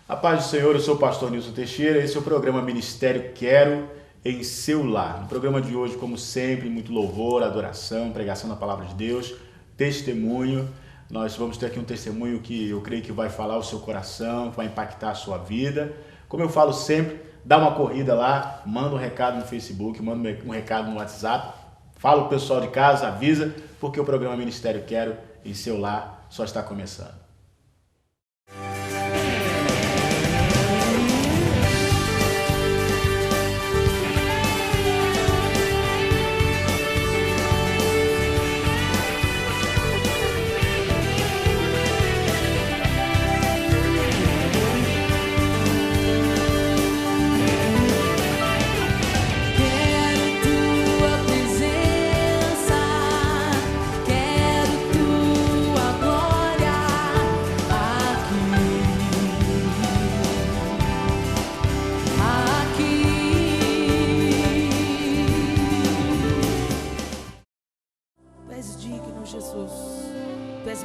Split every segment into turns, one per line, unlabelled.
A paz do Senhor, eu sou o pastor Nilson Teixeira, esse é o programa Ministério Quero em seu lar. No programa de hoje, como sempre, muito louvor, adoração, pregação da palavra de Deus, testemunho. Nós vamos ter aqui um testemunho que eu creio que vai falar o seu coração, que vai impactar a sua vida. Como eu falo sempre, dá uma corrida lá, manda um recado no Facebook, manda um recado no WhatsApp, fala o pessoal de casa, avisa, porque o programa Ministério Quero em seu lar só está começando.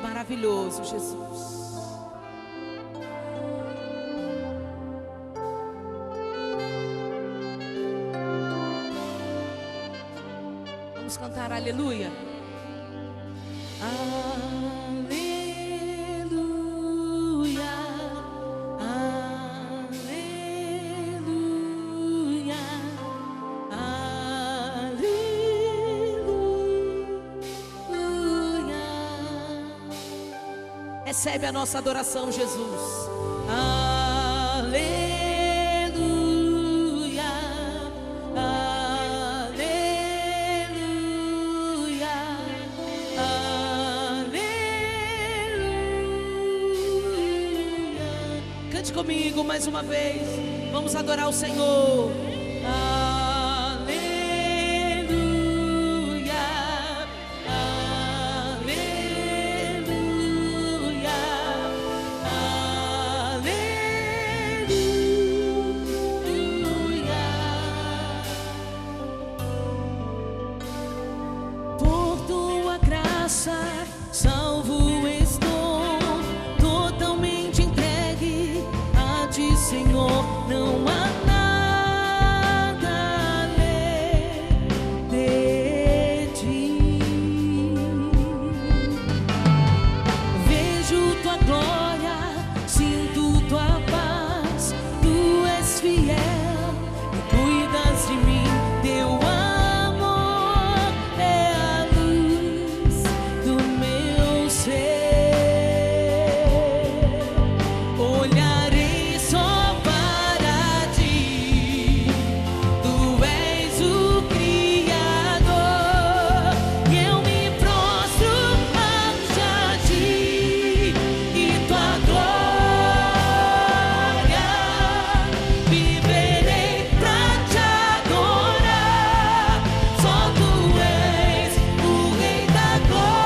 Maravilhoso, Jesus. Vamos cantar aleluia. Aleluia, aleluia, recebe a nossa adoração, Jesus. Aleluia, aleluia, aleluia. Cante comigo mais uma vez. Vamos adorar o Senhor.
Salvo estou, totalmente entregue a Ti, Senhor. Não há nada além de Ti. Vejo Tua glória, sinto Tua paz. Tu és fiel e cuidas de mim. Teu amor é a luz do meu ser. Olharei só para Ti. Tu és o Criador e eu me prostro ante a Ti e Tua glória. Viverei pra Te adorar. Só Tu és o Rei da glória.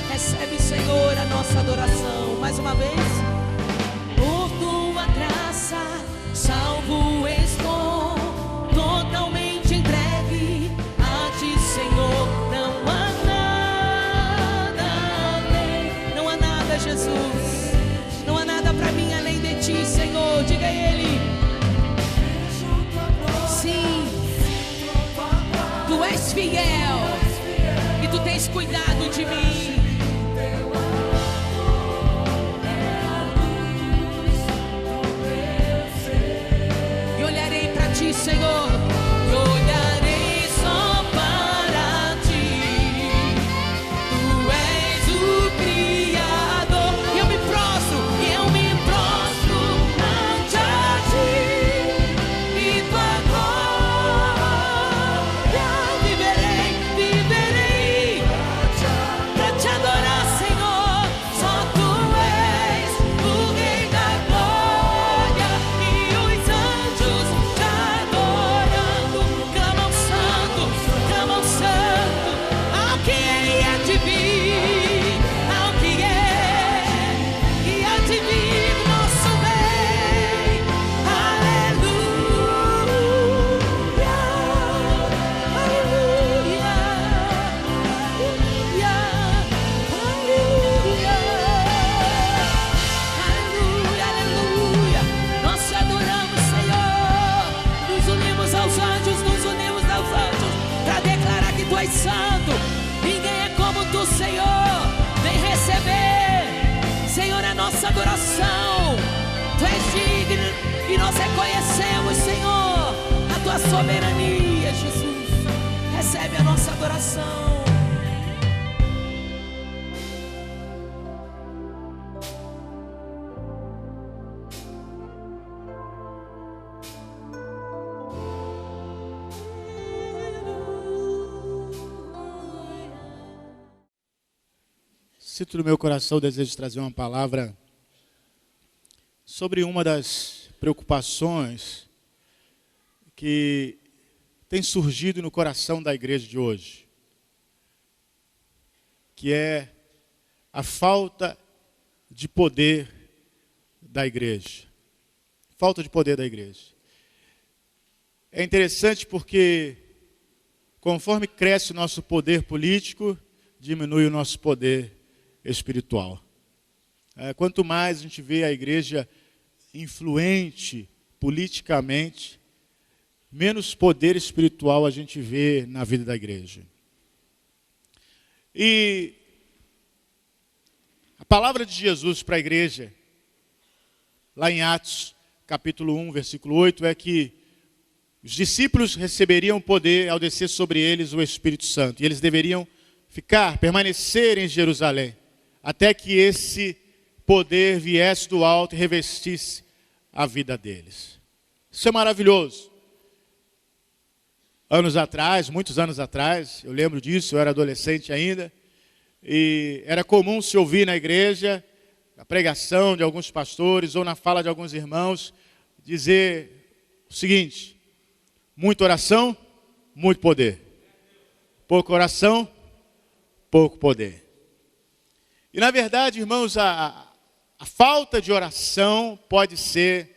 Recebe, Senhor, a nossa adoração. Mais uma vez.
Por Tua graça, salvo estou, totalmente entregue a Ti, Senhor. Não há nada além.
Não há nada, Jesus. Não há nada pra mim além de Ti, Senhor. Diga a Ele. Sim. Tu és fiel e Tu tens cuidado de mim. E olharei pra Ti, Senhor.
E olharei só para Ti. Tu és o Criador.
E eu me prostro.
Ante a Ti e Tua glória. Viverei pra Te adorar, Senhor. Só Tu és o Rei da glória e os anjos Te adoram.
Nós reconhecemos, Senhor, a tua soberania, Jesus. Recebe a nossa adoração.
Sinto no meu coração o desejo de trazer uma palavra sobre uma das preocupações que tem surgido no coração da igreja de hoje, que é a falta de poder da igreja. Falta de poder da igreja. É interessante porque, conforme cresce o nosso poder político, diminui o nosso poder espiritual. Quanto mais a gente vê a igreja influente politicamente, menos poder espiritual a gente vê na vida da igreja. E a palavra de Jesus para a igreja, lá em Atos, capítulo 1, versículo 8, é que os discípulos receberiam poder ao descer sobre eles o Espírito Santo. E eles deveriam permanecer em Jerusalém, até que esse poder viesse do alto e revestisse a vida deles. Isso é maravilhoso. Muitos anos atrás, eu lembro disso, eu era adolescente ainda, e era comum se ouvir na igreja, na pregação de alguns pastores ou na fala de alguns irmãos, dizer o seguinte: muita oração, muito poder. Pouca oração, pouco poder. E na verdade, irmãos, a falta de oração pode ser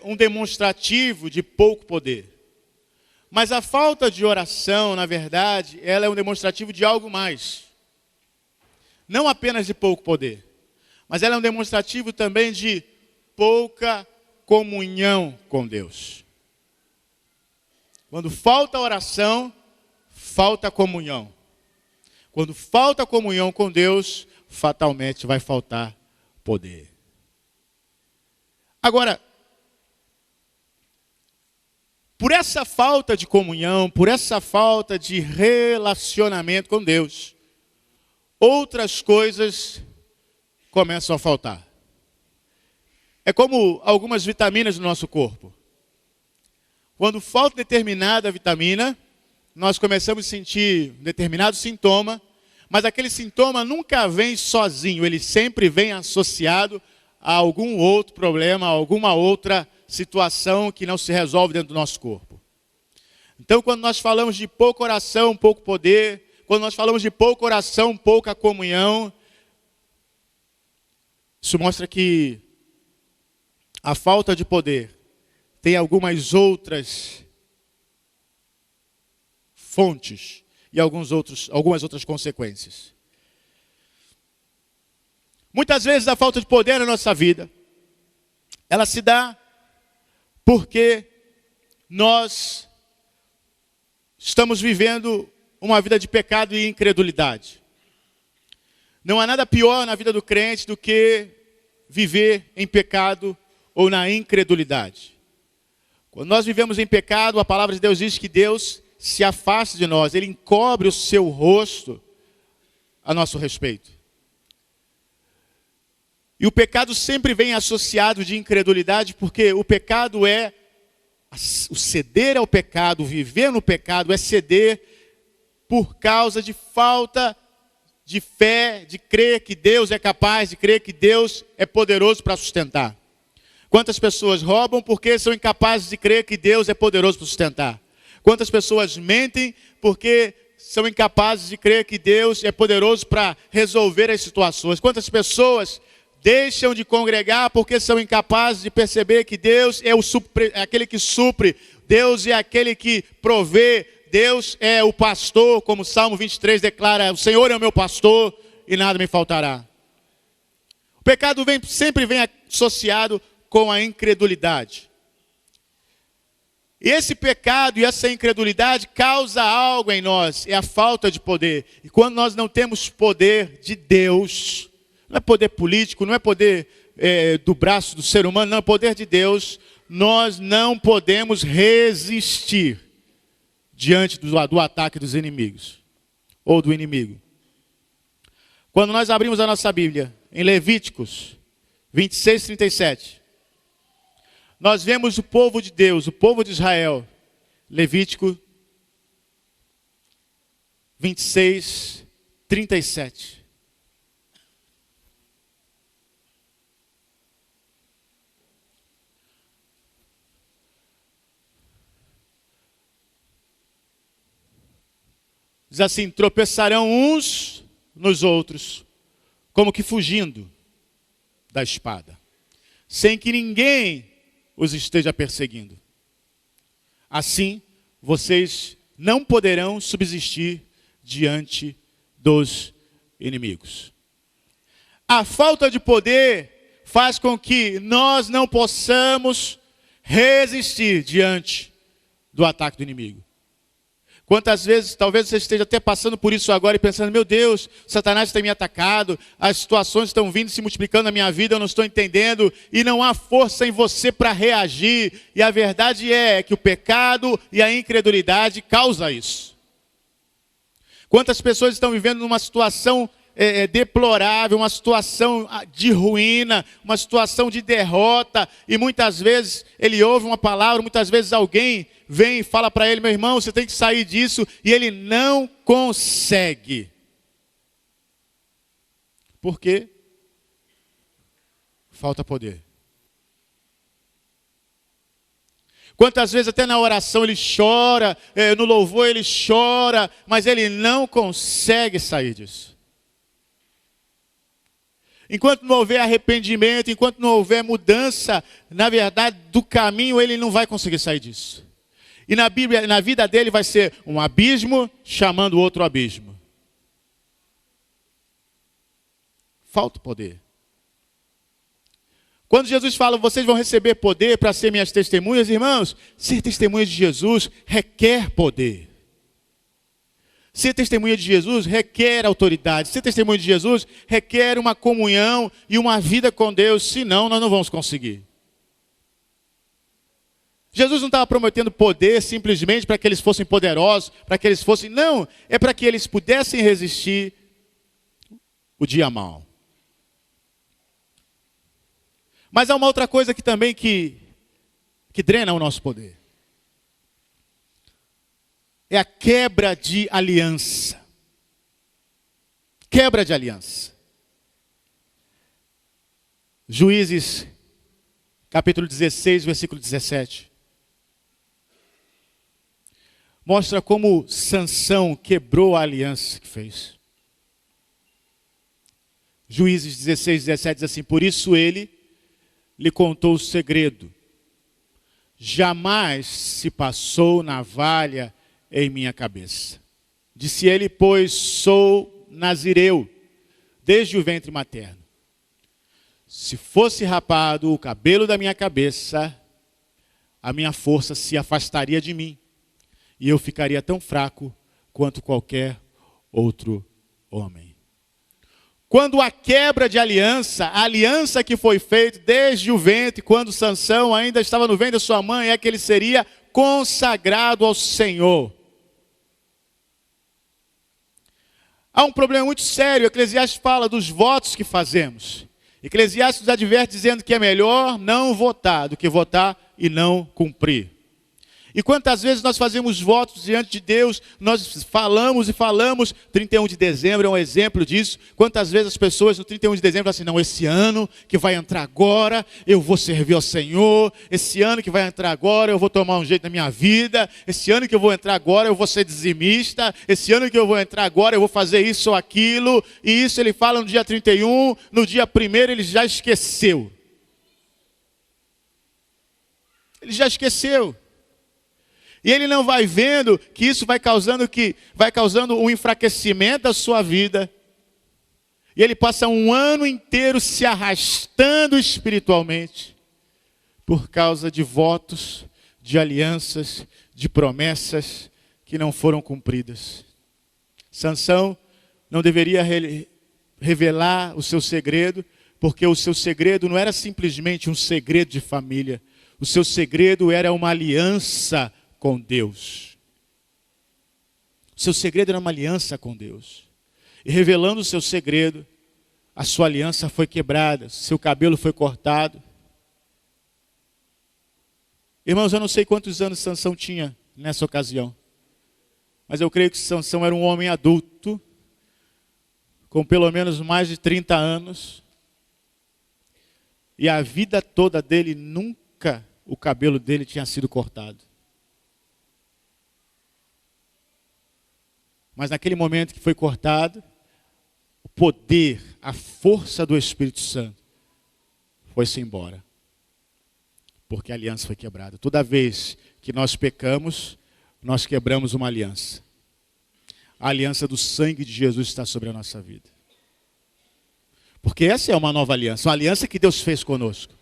um demonstrativo de pouco poder. Mas a falta de oração, na verdade, ela é um demonstrativo de algo mais. Não apenas de pouco poder, mas ela é um demonstrativo também de pouca comunhão com Deus. Quando falta oração, falta comunhão. Quando falta comunhão com Deus, fatalmente vai faltar poder. Agora, por essa falta de comunhão, por essa falta de relacionamento com Deus, outras coisas começam a faltar. É como algumas vitaminas no nosso corpo. Quando falta determinada vitamina, nós começamos a sentir um determinado sintoma, mas aquele sintoma nunca vem sozinho, ele sempre vem associado a algum outro problema, a alguma outra situação que não se resolve dentro do nosso corpo. Então, quando nós falamos de pouca oração, pouco poder, quando nós falamos de pouca oração, pouca comunhão, isso mostra que a falta de poder tem algumas outras fontes e algumas outras consequências. Muitas vezes a falta de poder na nossa vida, ela se dá porque nós estamos vivendo uma vida de pecado e incredulidade. Não há nada pior na vida do crente do que viver em pecado ou na incredulidade. Quando nós vivemos em pecado, a palavra de Deus diz que Deus se afasta de nós, Ele encobre o seu rosto a nosso respeito. E o pecado sempre vem associado de incredulidade, porque o pecado é, o ceder ao pecado, viver no pecado, é ceder por causa de falta de fé, de crer que Deus é capaz, de crer que Deus é poderoso para sustentar. Quantas pessoas roubam porque são incapazes de crer que Deus é poderoso para sustentar? Quantas pessoas mentem porque são incapazes de crer que Deus é poderoso para resolver as situações? Quantas pessoas deixam de congregar porque são incapazes de perceber que Deus é aquele que supre, Deus é aquele que provê, Deus é o pastor, como o Salmo 23 declara: o Senhor é o meu pastor e nada me faltará. O pecado sempre vem associado com a incredulidade. E esse pecado e essa incredulidade causa algo em nós, é a falta de poder. E quando nós não temos poder de Deus, não é poder político, não é poder do braço do ser humano, não, é o poder de Deus. Nós não podemos resistir diante do ataque dos inimigos, ou do inimigo. Quando nós abrimos a nossa Bíblia, em Levíticos 26, 37, nós vemos o povo de Deus, o povo de Israel, Levítico 26, 37. Diz assim: tropeçarão uns nos outros, como que fugindo da espada, sem que ninguém os esteja perseguindo. Assim, vocês não poderão subsistir diante dos inimigos. A falta de poder faz com que nós não possamos resistir diante do ataque do inimigo. Quantas vezes, talvez você esteja até passando por isso agora e pensando: meu Deus, Satanás tem me atacado, as situações estão vindo se multiplicando na minha vida, eu não estou entendendo, e não há força em você para reagir. E a verdade é que o pecado e a incredulidade causam isso. Quantas pessoas estão vivendo numa situação deplorável, uma situação de ruína, uma situação de derrota, e muitas vezes ele ouve uma palavra, muitas vezes alguém vem e fala para ele: meu irmão, você tem que sair disso, e ele não consegue. Por quê? Falta poder. Quantas vezes até na oração ele chora, no louvor ele chora, mas ele não consegue sair disso. Enquanto não houver arrependimento, enquanto não houver mudança, na verdade, do caminho, ele não vai conseguir sair disso. E na Bíblia, na vida dele vai ser um abismo chamando outro abismo. Falta poder. Quando Jesus fala: vocês vão receber poder para ser minhas testemunhas, irmãos, ser testemunha de Jesus requer poder. Ser testemunha de Jesus requer autoridade. Ser testemunha de Jesus requer uma comunhão e uma vida com Deus, senão nós não vamos conseguir. Jesus não estava prometendo poder simplesmente para que eles fossem poderosos, para que eles fossem... Não, é para que eles pudessem resistir o dia mau. Mas há uma outra coisa que também que drena o nosso poder. É a quebra de aliança. Quebra de aliança. Juízes, capítulo 16, versículo 17. Mostra como Sansão quebrou a aliança que fez. Juízes 16, 17 diz assim: por isso ele lhe contou o segredo. Jamais se passou navalha em minha cabeça. Disse ele, pois sou nazireu, desde o ventre materno. Se fosse rapado o cabelo da minha cabeça, a minha força se afastaria de mim, e eu ficaria tão fraco quanto qualquer outro homem. Quando a quebra de aliança, a aliança que foi feita desde o ventre, quando Sansão ainda estava no ventre da sua mãe, é que ele seria consagrado ao Senhor. Há um problema muito sério. Eclesiastes fala dos votos que fazemos. Eclesiastes nos adverte dizendo que é melhor não votar do que votar e não cumprir. E quantas vezes nós fazemos votos diante de Deus, nós falamos e falamos, 31 de dezembro é um exemplo disso. Quantas vezes as pessoas no 31 de dezembro falam assim: não, esse ano que vai entrar agora, eu vou servir ao Senhor. Esse ano que vai entrar agora, eu vou tomar um jeito na minha vida. Esse ano que eu vou entrar agora, eu vou ser dizimista. Esse ano que eu vou entrar agora, eu vou fazer isso ou aquilo. E isso ele fala no dia 31, no dia 1º ele já esqueceu. Ele já esqueceu. E ele não vai vendo que isso vai causando um enfraquecimento da sua vida. E ele passa um ano inteiro se arrastando espiritualmente por causa de votos, de alianças, de promessas que não foram cumpridas. Sansão não deveria revelar o seu segredo, Porque o seu segredo não era simplesmente um segredo de família. O seu segredo era uma aliança com Deus. O seu segredo era uma aliança com Deus. E revelando o seu segredo, a sua aliança foi quebrada, seu cabelo foi cortado. Irmãos, eu não sei quantos anos Sansão tinha nessa ocasião. Mas eu creio que Sansão era um homem adulto, com pelo menos mais de 30 anos. E a vida toda dele, nunca o cabelo dele tinha sido cortado. Mas naquele momento que foi cortado, o poder, a força do Espírito Santo foi-se embora. Porque a aliança foi quebrada. Toda vez que nós pecamos, nós quebramos uma aliança. A aliança do sangue de Jesus está sobre a nossa vida. Porque essa é uma nova aliança, uma aliança que Deus fez conosco.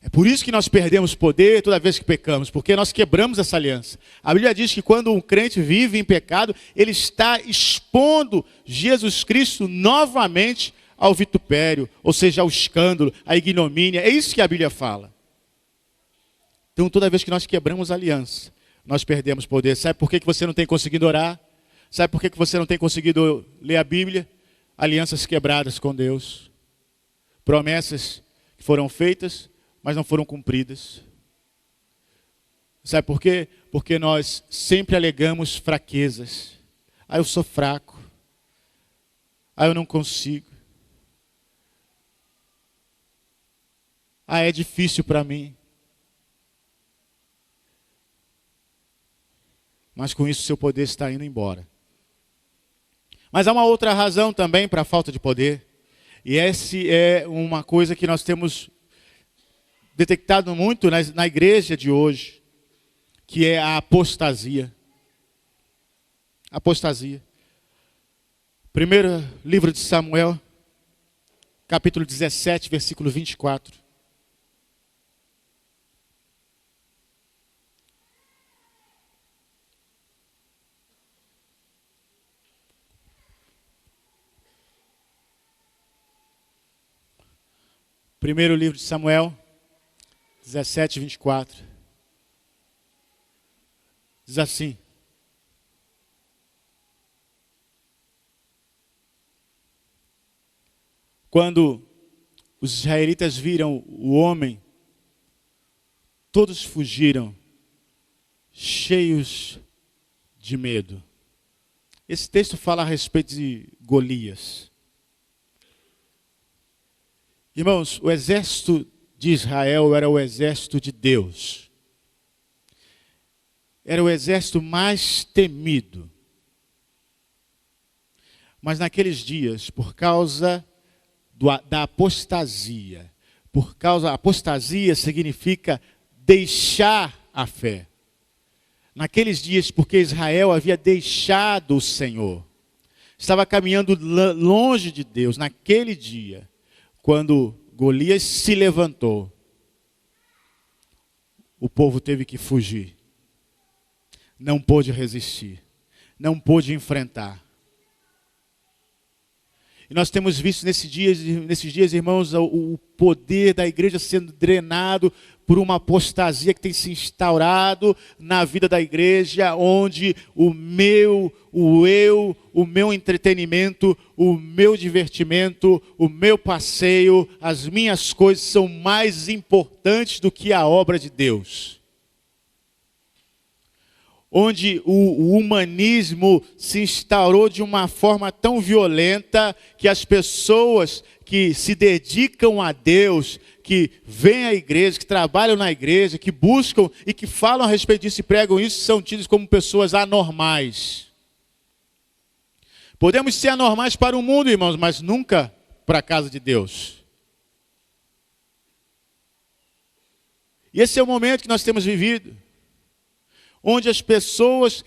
É por isso que nós perdemos poder toda vez que pecamos, porque nós quebramos essa aliança. A Bíblia diz que quando um crente vive em pecado, ele está expondo Jesus Cristo novamente ao vitupério, ou seja, ao escândalo, à ignomínia. É isso que a Bíblia fala. Então toda vez que nós quebramos a aliança, nós perdemos poder. Sabe por que você não tem conseguido orar? Sabe por que você não tem conseguido ler a Bíblia? Alianças quebradas com Deus. Promessas que foram feitas, mas não foram cumpridas. Sabe por quê? Porque nós sempre alegamos fraquezas. Ah, eu sou fraco. Ah, eu não consigo. Ah, é difícil para mim. Mas com isso seu poder está indo embora. Mas há uma outra razão também para a falta de poder. E essa é uma coisa que nós temos detectado muito na igreja de hoje, que é a apostasia. Apostasia. Primeiro livro de Samuel, capítulo 17, versículo 24. Primeiro livro de Samuel, 17, 24. Diz assim: quando os israelitas viram o homem, todos fugiram, cheios de medo. Esse texto fala a respeito de Golias. Irmãos, o exército de Israel era o exército de Deus. Era o exército mais temido. Mas naqueles dias, por causa da apostasia, apostasia significa deixar a fé. Naqueles dias, porque Israel havia deixado o Senhor, estava caminhando longe de Deus, naquele dia, quando Golias se levantou, o povo teve que fugir. Não pôde resistir. Não pôde enfrentar. E nós temos visto nesses dias, irmãos, o poder da igreja sendo drenado por uma apostasia que tem se instaurado na vida da igreja, onde o meu entretenimento, o meu divertimento, o meu passeio, as minhas coisas são mais importantes do que a obra de Deus. Onde o humanismo se instaurou de uma forma tão violenta que as pessoas que se dedicam a Deus, que vêm à igreja, que trabalham na igreja, que buscam e que falam a respeito disso e pregam isso, são tidos como pessoas anormais. Podemos ser anormais para o mundo, irmãos, mas nunca para a casa de Deus. E esse é o momento que nós temos vivido, onde as pessoas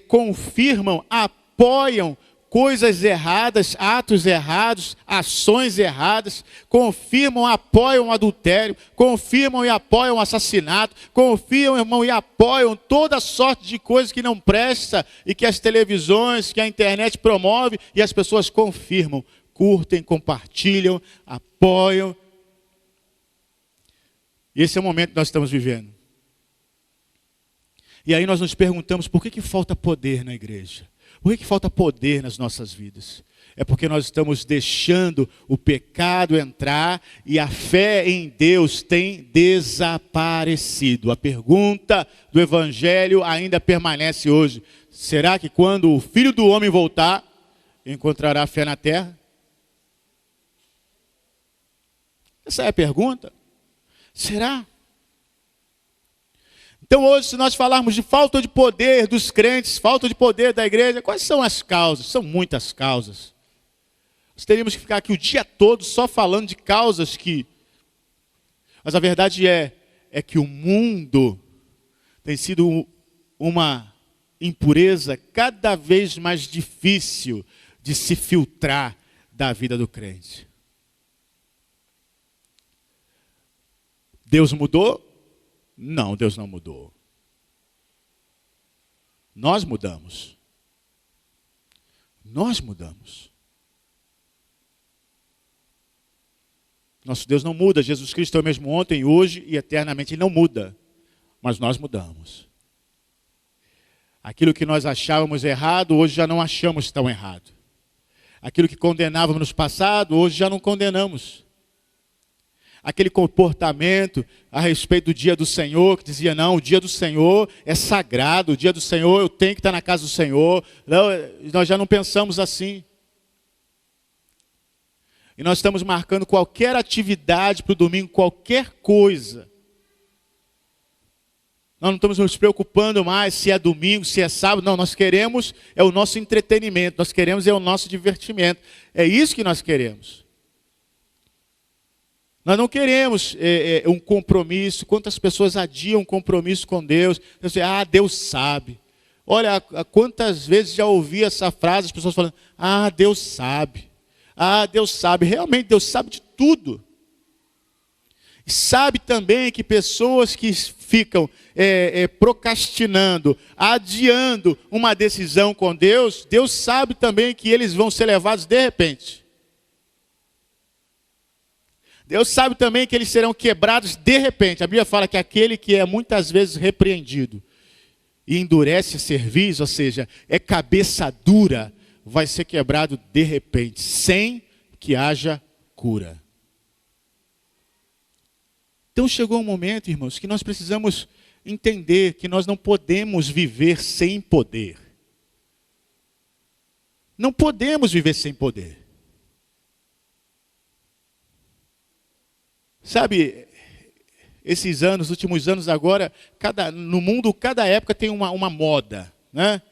confirmam, apoiam coisas erradas, atos errados, ações erradas, confirmam, apoiam o adultério, confirmam e apoiam o assassinato, confirmam e apoiam toda sorte de coisas que não presta e que as televisões, que a internet promove, e as pessoas confirmam, curtem, compartilham, apoiam. E esse é o momento que nós estamos vivendo. E aí nós nos perguntamos por que falta poder na igreja? Por que falta poder nas nossas vidas? É porque nós estamos deixando o pecado entrar e a fé em Deus tem desaparecido. A pergunta do Evangelho ainda permanece hoje. Será que quando o Filho do Homem voltar, encontrará fé na terra? Essa é a pergunta. Será? Então hoje, se nós falarmos de falta de poder dos crentes, falta de poder da igreja, quais são as causas? São muitas causas. Nós teríamos que ficar aqui o dia todo só falando de causas que... Mas a verdade é que o mundo tem sido uma impureza cada vez mais difícil de se filtrar da vida do crente. Deus mudou? Não, Deus não mudou. Nós mudamos. Nós mudamos. Nosso Deus não muda. Jesus Cristo é o mesmo ontem, hoje e eternamente. Ele não muda. Mas nós mudamos. Aquilo que nós achávamos errado, hoje já não achamos tão errado. Aquilo que condenávamos no passado, hoje já não condenamos. Aquele comportamento a respeito do dia do Senhor, que dizia, não, o dia do Senhor é sagrado, o dia do Senhor eu tenho que estar na casa do Senhor. Não, nós já não pensamos assim. E nós estamos marcando qualquer atividade para o domingo, qualquer coisa. Nós não estamos nos preocupando mais se é domingo, se é sábado. Não, nós queremos é o nosso entretenimento, nós queremos é o nosso divertimento. É isso que nós queremos. Nós não queremos um compromisso. Quantas pessoas adiam um compromisso com Deus? Deus sabe. Olha, quantas vezes já ouvi essa frase, as pessoas falando, Deus sabe. Deus sabe. Realmente, Deus sabe de tudo. E sabe também que pessoas que ficam procrastinando, adiando uma decisão com Deus, Deus sabe também que eles vão ser levados de repente. Deus sabe também que eles serão quebrados de repente. A Bíblia fala que aquele que é muitas vezes repreendido e endurece a cerviz, ou seja, é cabeça dura, vai ser quebrado de repente, sem que haja cura. Então chegou um momento, irmãos, que nós precisamos entender que nós não podemos viver sem poder. Não podemos viver sem poder. Sabe, esses anos, últimos anos agora, no mundo, cada época tem uma moda, né?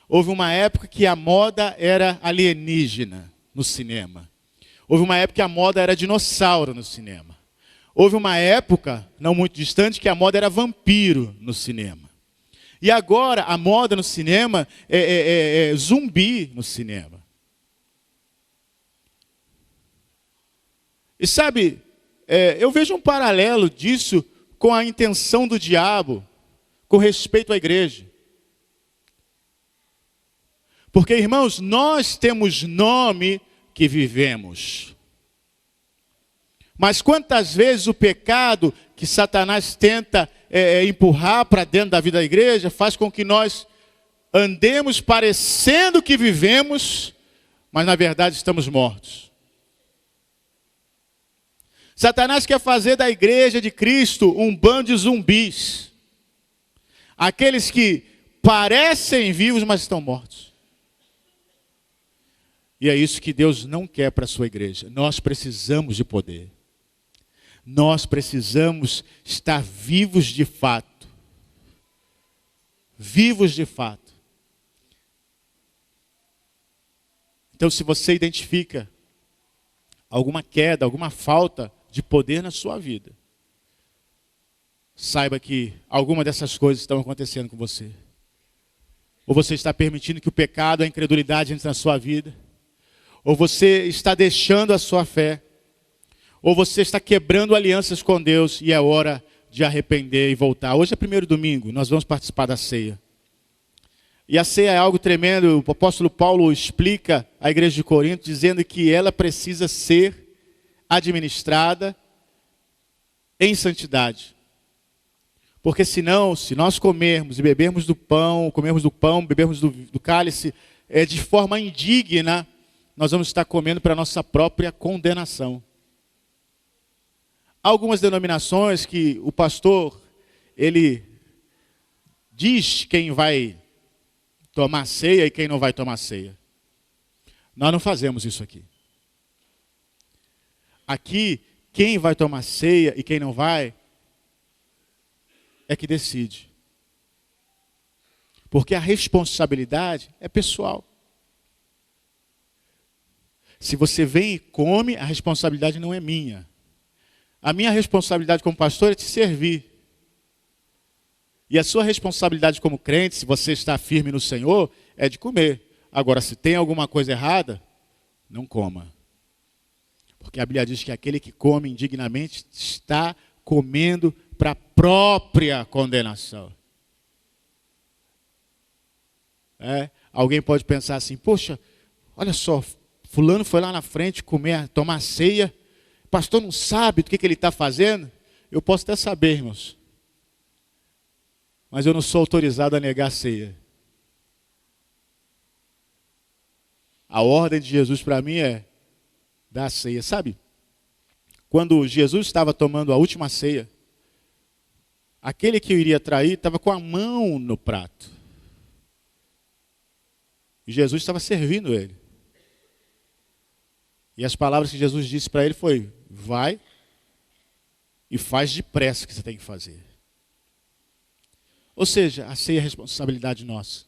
Houve uma época que a moda era alienígena no cinema. Houve uma época que a moda era dinossauro no cinema. Houve uma época, não muito distante, que a moda era vampiro no cinema. E agora a moda no cinema é zumbi no cinema. E sabe, eu vejo um paralelo disso com a intenção do diabo com respeito à igreja. Porque, irmãos, nós temos nome que vivemos. Mas quantas vezes o pecado que Satanás tenta empurrar para dentro da vida da igreja faz com que nós andemos parecendo que vivemos, mas na verdade estamos mortos. Satanás quer fazer da igreja de Cristo um bando de zumbis. Aqueles que parecem vivos, mas estão mortos. E é isso que Deus não quer para a sua igreja. Nós precisamos de poder. Nós precisamos estar vivos de fato. Vivos de fato. Então, se você identifica alguma queda, alguma falta de poder na sua vida, saiba que alguma dessas coisas estão acontecendo com você. Ou você está permitindo que o pecado, a incredulidade entre na sua vida. Ou você está deixando a sua fé. Ou você está quebrando alianças com Deus e é hora de arrepender e voltar. Hoje é primeiro domingo, nós vamos participar da ceia. E a ceia é algo tremendo. O apóstolo Paulo explica à igreja de Corinto, dizendo que ela precisa ser administrada em santidade. Porque senão, se nós comermos e bebermos do pão, bebermos do cálice, de forma indigna, nós vamos estar comendo para a nossa própria condenação. Há algumas denominações que o pastor, ele diz quem vai tomar ceia e quem não vai tomar ceia. Nós não fazemos isso aqui. Aqui, quem vai tomar ceia e quem não vai, é que decide. Porque a responsabilidade é pessoal. Se você vem e come, a responsabilidade não é minha. A minha responsabilidade como pastor é te servir. E a sua responsabilidade como crente, se você está firme no Senhor, é de comer. Agora, se tem alguma coisa errada, não coma. Porque a Bíblia diz que aquele que come indignamente está comendo para a própria condenação. Alguém pode pensar assim, poxa, olha só, fulano foi lá na frente comer, tomar ceia, o pastor não sabe do que ele está fazendo. Eu posso até saber, irmãos, mas eu não sou autorizado a negar a ceia. A ordem de Jesus para mim é dar a ceia. Sabe, quando Jesus estava tomando a última ceia, aquele que o iria trair estava com a mão no prato. E Jesus estava servindo ele. E as palavras que Jesus disse para ele foi, vai e faz depressa o que você tem que fazer. Ou seja, a ceia é responsabilidade nossa.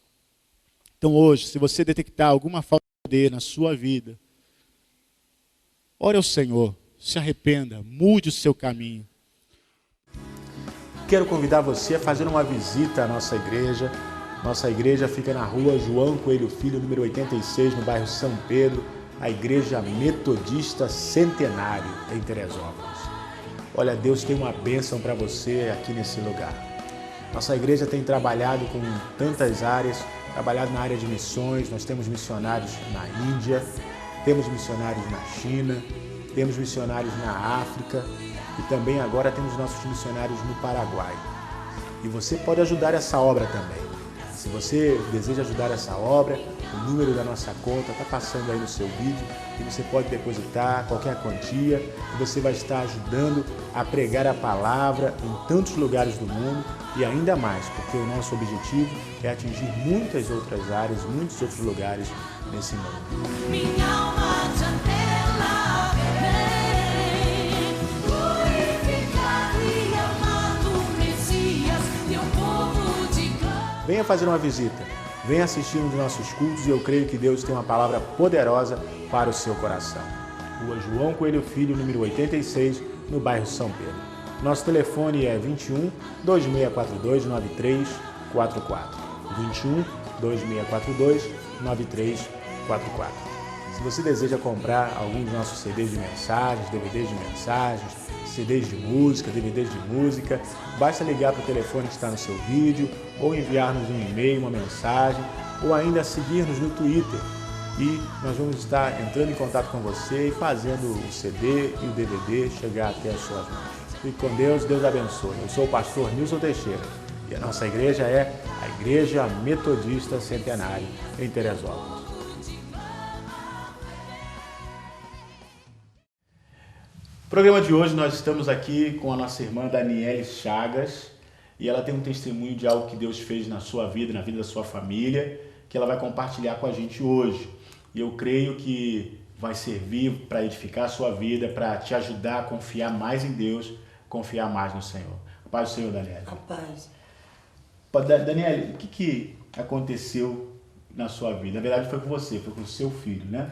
Então hoje, se você detectar alguma falta de poder na sua vida, ore ao Senhor, se arrependa, mude o seu caminho. Quero convidar você a fazer uma visita à nossa igreja. Nossa igreja fica na rua João Coelho Filho, número 86, no bairro São Pedro, a Igreja Metodista Centenário, em Teresópolis. Olha, Deus tem uma bênção para você aqui nesse lugar. Nossa igreja tem trabalhado com tantas áreas, trabalhado na área de missões. Nós temos missionários na Índia, temos missionários na China, temos missionários na África e também agora temos nossos missionários no Paraguai. E você pode ajudar essa obra também. Se você deseja ajudar essa obra, o número da nossa conta está passando aí no seu vídeo e você pode depositar qualquer quantia e você vai estar ajudando a pregar a palavra em tantos lugares do mundo e ainda mais, porque o nosso objetivo é atingir muitas outras áreas, muitos outros lugares nesse mundo.
Minha alma te anela, glorificado e amado Messias, teu povo de glória.
Venha fazer uma visita, venha assistir um dos nossos cultos e eu creio que Deus tem uma palavra poderosa para o seu coração. Rua João Coelho Filho, número 86, no bairro São Pedro. Nosso telefone é 21 2642 9344. 21 2642 9344. Se você deseja comprar algum dos nossos CDs de mensagens, DVDs de mensagens, CDs de música, DVDs de música, basta ligar para o telefone que está no seu vídeo, ou enviar-nos um e-mail, uma mensagem, ou ainda seguir-nos no Twitter. E nós vamos estar entrando em contato com você e fazendo o CD e o DVD chegar até as suas mãos. Fique com Deus, Deus abençoe. Eu sou o pastor Nilson Teixeira e a nossa igreja é a Igreja Metodista Centenário, em Teresópolis. No programa de hoje nós estamos aqui com a nossa irmã Daniele Chagas e ela tem um testemunho de algo que Deus fez na sua vida, na vida da sua família, que ela vai compartilhar com a gente hoje. E eu creio que vai servir para edificar a sua vida, para te ajudar a confiar mais em Deus, confiar mais no Senhor. A paz do Senhor, Daniele.
A paz.
Daniele, o que aconteceu na sua vida? Na verdade foi com você, foi com o seu filho, né?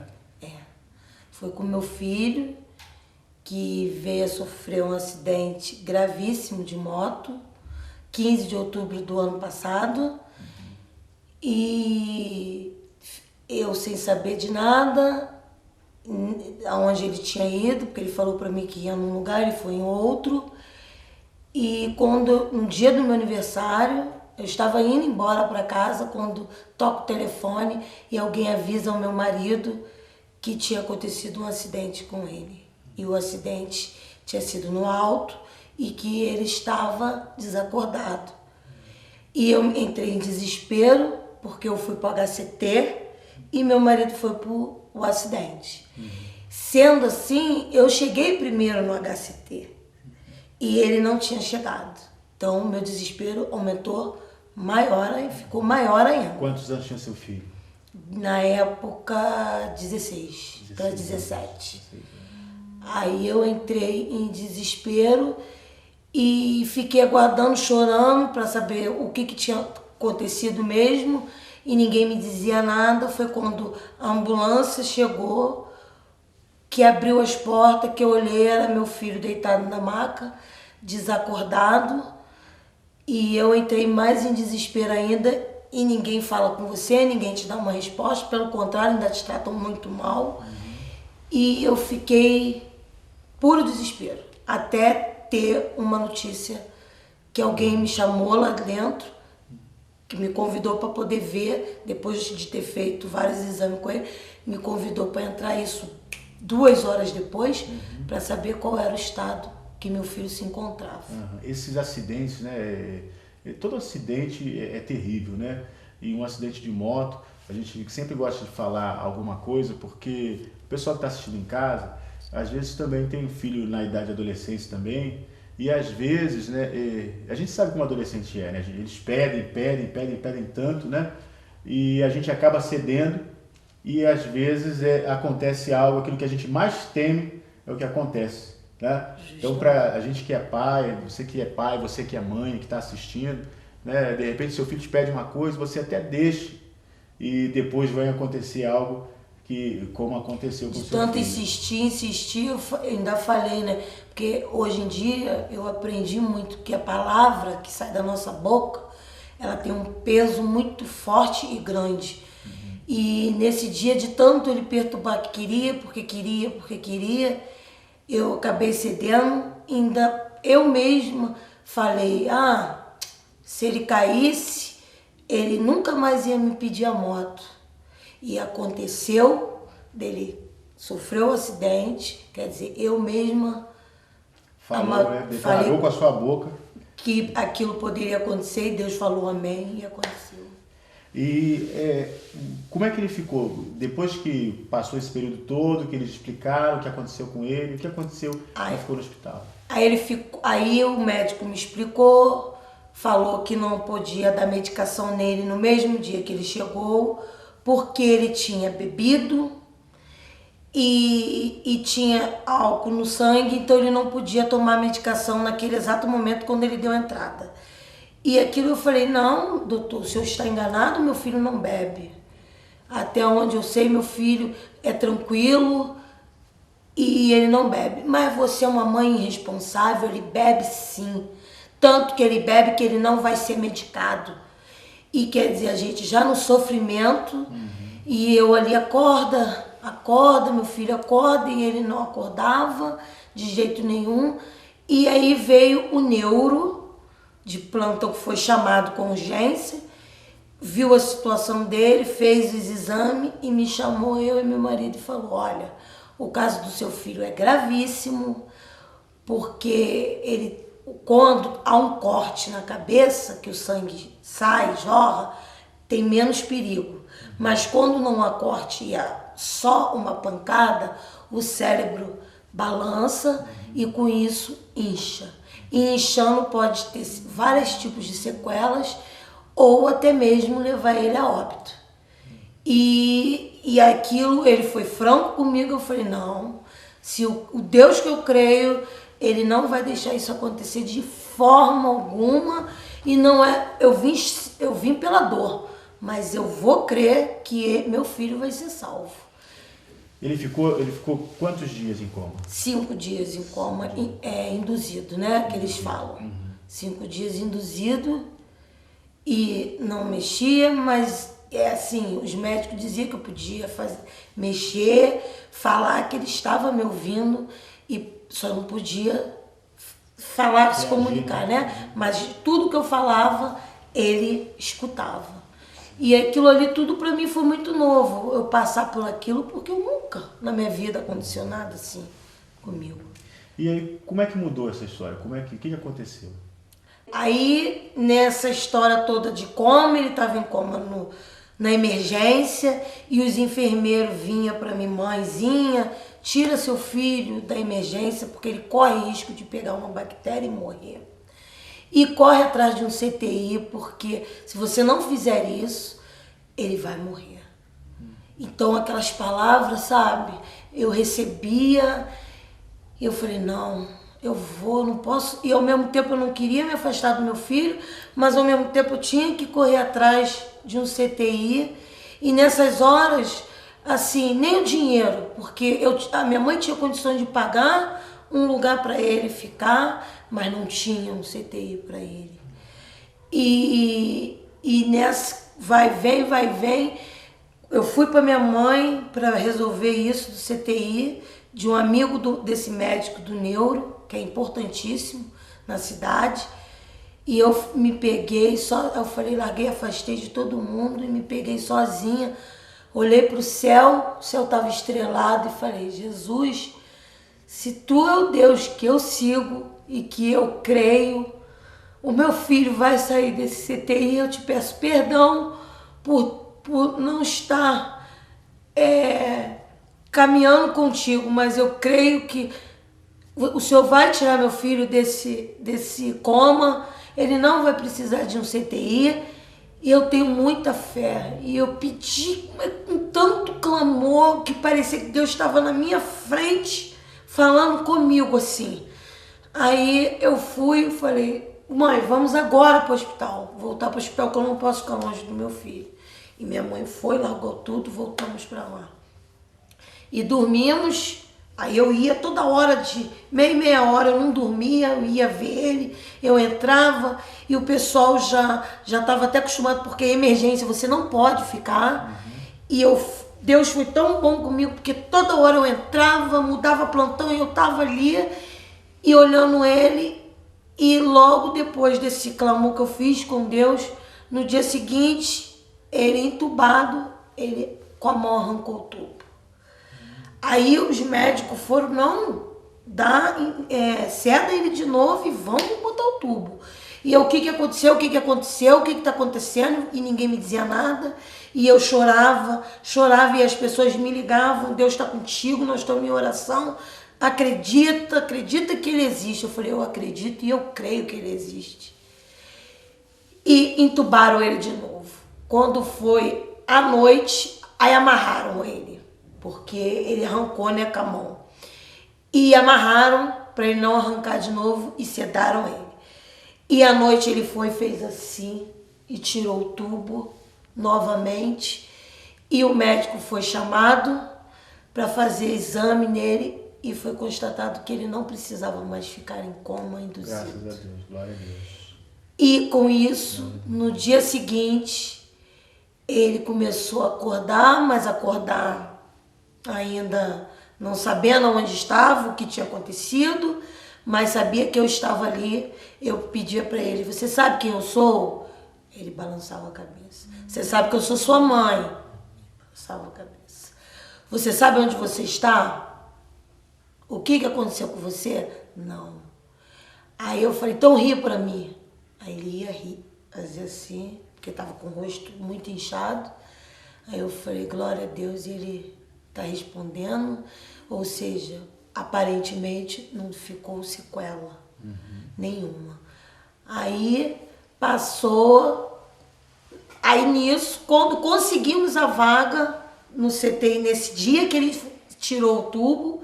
Foi com meu filho, que veio a sofrer um acidente gravíssimo de moto, 15 de outubro do ano passado. E eu sem saber de nada, aonde ele tinha ido, porque ele falou para mim que ia num lugar e foi em outro. E quando, no dia do meu aniversário, Eu estava indo embora para casa quando toco o telefone e alguém avisa ao meu marido que tinha acontecido um acidente com ele. E o acidente tinha sido no alto e que ele estava desacordado. E eu entrei em desespero porque eu fui para o HCT e meu marido foi para o acidente. Sendo assim, eu cheguei primeiro no HCT e ele não tinha chegado. Então, o meu desespero aumentou ficou maior ainda.
Quantos anos tinha seu filho?
Na época, 16 para 17. Aí eu entrei em desespero e fiquei aguardando, chorando para saber o que tinha acontecido mesmo e ninguém me dizia nada. Foi quando a ambulância chegou, que abriu as portas, que eu olhei, era meu filho deitado na maca, desacordado. E eu entrei mais em desespero ainda e ninguém fala com você, ninguém te dá uma resposta, pelo contrário, ainda te tratam muito mal. E eu fiquei puro desespero, até ter uma notícia que alguém me chamou lá dentro, que me convidou para poder ver, depois de ter feito vários exames com ele, me convidou para entrar isso 2 horas depois, para saber qual era o estado que meu filho se encontrava.
Esses acidentes, né? Todo acidente é terrível, né? E um acidente de moto, a gente sempre gosta de falar alguma coisa, porque o pessoal que está assistindo em casa, às vezes também tem um filho na idade de adolescência também, e às vezes, né? A gente sabe como adolescente é, né? Eles pedem tanto, né? E a gente acaba cedendo, e às vezes acontece algo, aquilo que a gente mais teme é o que acontece. Né? Então, para a gente que é pai, você que é mãe, que está assistindo, né? De repente seu filho te pede uma coisa, você até deixa e depois vai acontecer algo que, como aconteceu com o seu filho.
Tanto insistir, eu ainda falei, né? Porque hoje em dia eu aprendi muito que a palavra que sai da nossa boca, ela tem um peso muito forte e grande. E nesse dia, de tanto ele perturbar que queria, eu acabei cedendo, ainda eu mesma falei, se ele caísse, ele nunca mais ia me pedir a moto. E aconteceu, dele sofreu um acidente, quer dizer, eu mesma
declarou com a sua boca
que aquilo poderia acontecer e Deus falou amém e aconteceu.
E como é que ele ficou? Depois que passou esse período todo, que eles explicaram o que aconteceu com ele, o que aconteceu? Ele ficou no hospital.
Aí o médico me explicou, falou que não podia dar medicação nele no mesmo dia que ele chegou, porque ele tinha bebido e tinha álcool no sangue, então ele não podia tomar medicação naquele exato momento quando ele deu a entrada. E aquilo eu falei, não, doutor, o senhor está enganado, meu filho não bebe. Até onde eu sei, meu filho é tranquilo e ele não bebe. Mas você é uma mãe irresponsável, ele bebe sim. Tanto que ele bebe que ele não vai ser medicado. E quer dizer, a gente já no sofrimento, e eu ali acorda, meu filho acorda, e ele não acordava de jeito nenhum. E aí veio o neuro de plantão, que foi chamado com urgência, viu a situação dele, fez os exames e me chamou, eu e meu marido, e falou, olha, o caso do seu filho é gravíssimo, porque quando há um corte na cabeça, que o sangue sai, jorra, tem menos perigo. Mas quando não há corte e há só uma pancada, o cérebro balança e com isso incha. E inchando pode ter vários tipos de sequelas ou até mesmo levar ele a óbito. E aquilo, ele foi franco comigo, eu falei, não, se o Deus que eu creio, ele não vai deixar isso acontecer de forma alguma, e não é, eu vim pela dor, mas eu vou crer que meu filho vai ser salvo.
Ele ficou quantos dias em coma?
5 dias em coma, induzido, né? Que eles falam. 5 dias induzido e não mexia, mas assim, os médicos diziam que eu podia mexer, falar que ele estava me ouvindo e só não podia falar, se comunicar, né? Mas tudo que eu falava, ele escutava. E aquilo ali tudo para mim foi muito novo, eu passar por aquilo, porque eu nunca na minha vida aconteceu nada assim comigo.
E aí, como é que mudou essa história? O que aconteceu?
Aí, nessa história toda de coma, ele estava em coma na emergência e os enfermeiros vinham para mim, mãezinha, tira seu filho da emergência porque ele corre risco de pegar uma bactéria e morrer. E corre atrás de um CTI porque se você não fizer isso, ele vai morrer. Então aquelas palavras, sabe, eu recebia e eu falei, não, eu vou, não posso. E ao mesmo tempo eu não queria me afastar do meu filho, mas ao mesmo tempo eu tinha que correr atrás de um CTI. E nessas horas, assim, nem o dinheiro, porque a minha mãe tinha condições de pagar um lugar para ele ficar, mas não tinha um CTI para ele. E nessa vai, vem, eu fui para minha mãe para resolver isso do CTI, de um amigo desse médico do neuro, que é importantíssimo na cidade, e eu me peguei, eu falei, larguei, afastei de todo mundo e me peguei sozinha, olhei para o céu estava estrelado e falei, Jesus, se tu é o Deus que eu sigo e que eu creio, o meu filho vai sair desse CTI, eu te peço perdão por não estar caminhando contigo, mas eu creio que o Senhor vai tirar meu filho desse coma, ele não vai precisar de um CTI, e eu tenho muita fé. E eu pedi com tanto clamor que parecia que Deus estava na minha frente, falando comigo assim. Aí eu fui e falei, mãe, vamos agora para o hospital, voltar para o hospital que eu não posso ficar longe do meu filho. E minha mãe foi, largou tudo, voltamos para lá. E dormimos, aí eu ia toda hora, de meia hora, eu não dormia, eu ia ver ele, eu entrava e o pessoal já estava até acostumado, porque é emergência, você não pode ficar. E Deus foi tão bom comigo, porque toda hora eu entrava, mudava plantão e eu estava ali e olhando ele. E logo depois desse clamor que eu fiz com Deus, no dia seguinte, ele entubado, ele com a mão arrancou o tubo. Aí os médicos foram, não, ceda ele de novo e vamos botar o tubo. E eu, o que aconteceu, o que está acontecendo? E ninguém me dizia nada. E eu chorava e as pessoas me ligavam, Deus está contigo, nós estamos em oração. Acredita que ele existe. Eu falei, eu acredito e eu creio que ele existe. E entubaram ele de novo. Quando foi à noite, aí amarraram ele, porque ele arrancou, né, com a mão. E amarraram para ele não arrancar de novo e sedaram ele. E à noite ele foi e fez assim e tirou o tubo novamente. E o médico foi chamado para fazer exame nele e foi constatado que ele não precisava mais ficar em coma induzido.
Graças a Deus, glória a Deus.
E com isso, no dia seguinte, ele começou a acordar, mas acordar ainda não sabendo onde estava, o que tinha acontecido, mas sabia que eu estava ali. Eu pedia para ele, você sabe quem eu sou? Ele balançava a cabeça. Você sabe que eu sou sua mãe? Ele balançava a cabeça. Você sabe onde você está? O que aconteceu com você? Não. Aí eu falei, então ri para mim. Aí ele ia rir, fazia assim, porque estava com o rosto muito inchado. Aí eu falei, glória a Deus, e ele está respondendo. Ou seja, aparentemente não ficou sequela nenhuma. Aí passou, aí nisso, quando conseguimos a vaga no CTI, nesse dia que ele tirou o tubo,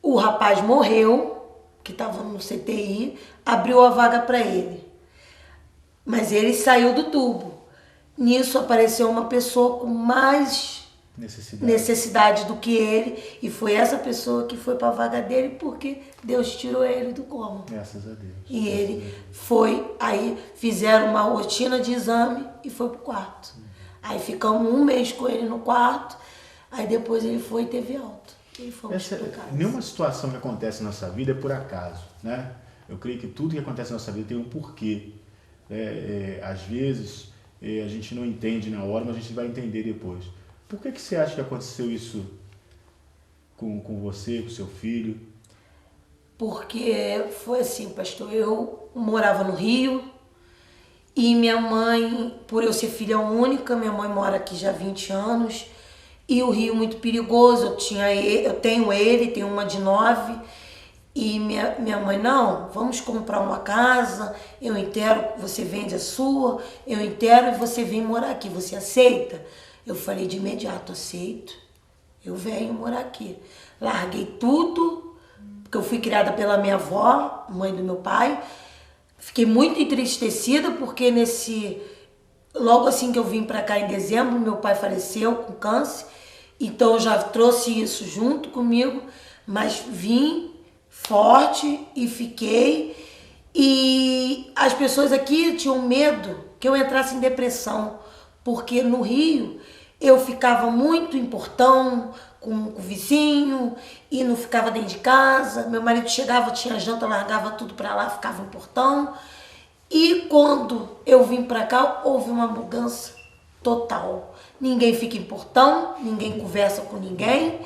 o rapaz morreu, que estava no CTI, abriu a vaga para ele. Mas ele saiu do tubo. Nisso apareceu uma pessoa com mais necessidade do que ele, e foi essa pessoa que foi para a vaga dele, porque Deus tirou ele do coma.
Graças a Deus.
E ele foi, aí fizeram uma rotina de exame e foi pro quarto. Aí ficamos 1 mês com ele no quarto, aí depois ele foi e teve alta. E fomos pra casa.
Nenhuma situação que acontece na nossa vida é por acaso, né? Eu creio que tudo que acontece na nossa vida tem um porquê. às vezes a gente não entende na hora, mas a gente vai entender depois. Por que você acha que aconteceu isso com você, com seu filho?
Porque foi assim, pastor, eu morava no Rio e minha mãe, por eu ser filha única, minha mãe mora aqui já há 20 anos, e o Rio muito perigoso, eu tenho ele, tenho uma de 9, e minha mãe, não, vamos comprar uma casa, eu inteiro, você vende a sua, eu inteiro e você vem morar aqui, você aceita? Eu falei de imediato, aceito, eu venho morar aqui. Larguei tudo, porque eu fui criada pela minha avó, mãe do meu pai. Fiquei muito entristecida porque logo assim que eu vim para cá em dezembro, meu pai faleceu com câncer. Então eu já trouxe isso junto comigo, mas vim forte e fiquei. E as pessoas aqui tinham medo que eu entrasse em depressão, porque no Rio eu ficava muito em portão, com o vizinho, e não ficava dentro de casa. Meu marido chegava, tinha janta, largava tudo para lá, ficava em portão. E quando eu vim para cá, houve uma mudança total. Ninguém fica em portão, ninguém conversa com ninguém.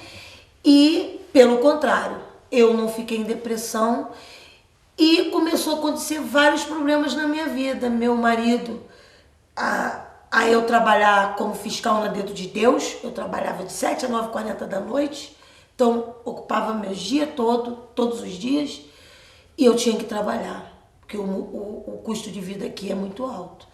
E, pelo contrário, eu não fiquei em depressão. E começou a acontecer vários problemas na minha vida. Meu marido, a eu trabalhar como fiscal na Dedo de Deus, eu trabalhava de 7 a 9h40 da noite, então ocupava meus dias todos os dias, e eu tinha que trabalhar, porque o custo de vida aqui é muito alto.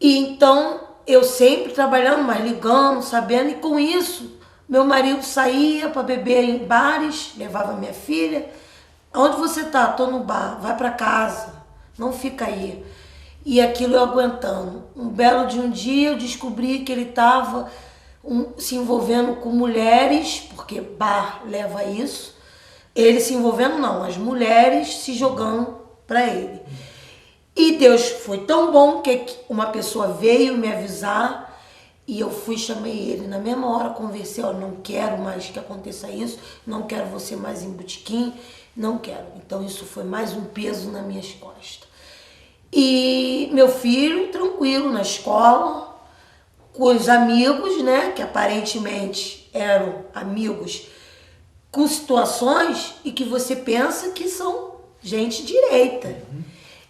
E então eu sempre trabalhando, mas ligando, sabendo, e com isso meu marido saía para beber em bares, levava minha filha. Onde você tá? Tô no bar, vai para casa, não fica aí. E aquilo eu aguentando. Um belo de um dia eu descobri que ele estava se envolvendo com mulheres, porque bar leva a isso. Ele se envolvendo não, as mulheres se jogando para ele. E Deus foi tão bom que uma pessoa veio me avisar e eu fui, chamei ele na mesma hora, conversei, ó, não quero mais que aconteça isso, não quero você mais em botequim, não quero. Então isso foi mais um peso nas minhas costas. E meu filho, tranquilo, na escola, com os amigos, né, que aparentemente eram amigos com situações e que você pensa que são gente direita.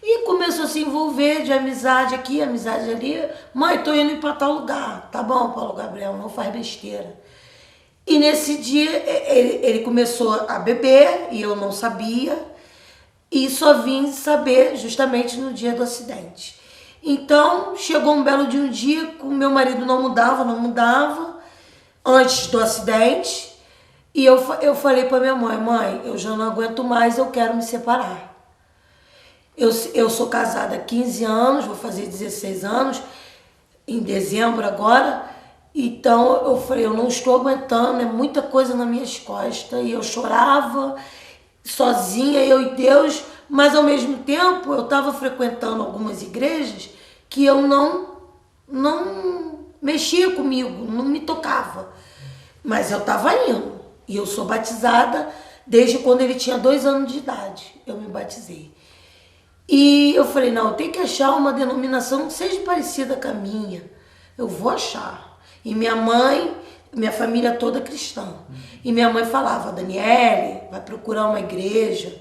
E começou a se envolver de amizade aqui, amizade ali. Mãe, tô indo para tal lugar. Tá bom, Paulo Gabriel, não faz besteira. E nesse dia ele começou a beber e eu não sabia. E só vim saber justamente no dia do acidente. Então, chegou um belo de um dia que o meu marido não mudava, antes do acidente. E eu falei para minha mãe, mãe, eu já não aguento mais, eu quero me separar. Eu sou casada há 15 anos, vou fazer 16 anos, em dezembro agora. Então, eu falei, eu não estou aguentando, é muita coisa nas minhas costas. E eu chorava sozinha, eu e Deus, mas ao mesmo tempo eu estava frequentando algumas igrejas que eu não mexia comigo, não me tocava, mas eu estava indo, e eu sou batizada desde quando ele tinha 2 anos de idade, eu me batizei. E eu falei, não, eu tenho que achar uma denominação que seja parecida com a minha, eu vou achar. E minha família toda cristã. E minha mãe falava, Daniele, vai procurar uma igreja,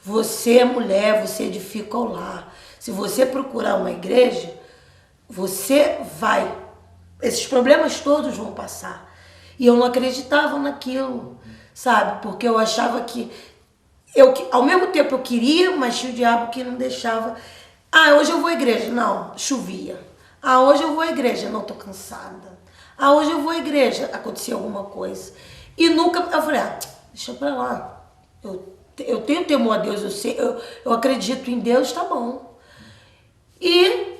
você é mulher, você edifica o lar. Se você procurar uma igreja, você vai, esses problemas todos vão passar. E eu não acreditava naquilo, sabe? Porque eu achava que, ao mesmo tempo eu queria, mas tinha o diabo que não deixava. Ah, hoje eu vou à igreja. Não, chovia. Ah, hoje eu vou à igreja. Não, tô cansada. Ah, hoje eu vou à igreja, aconteceu alguma coisa. E nunca, eu falei, deixa pra lá. Eu tenho temor a Deus, eu acredito em Deus, tá bom. E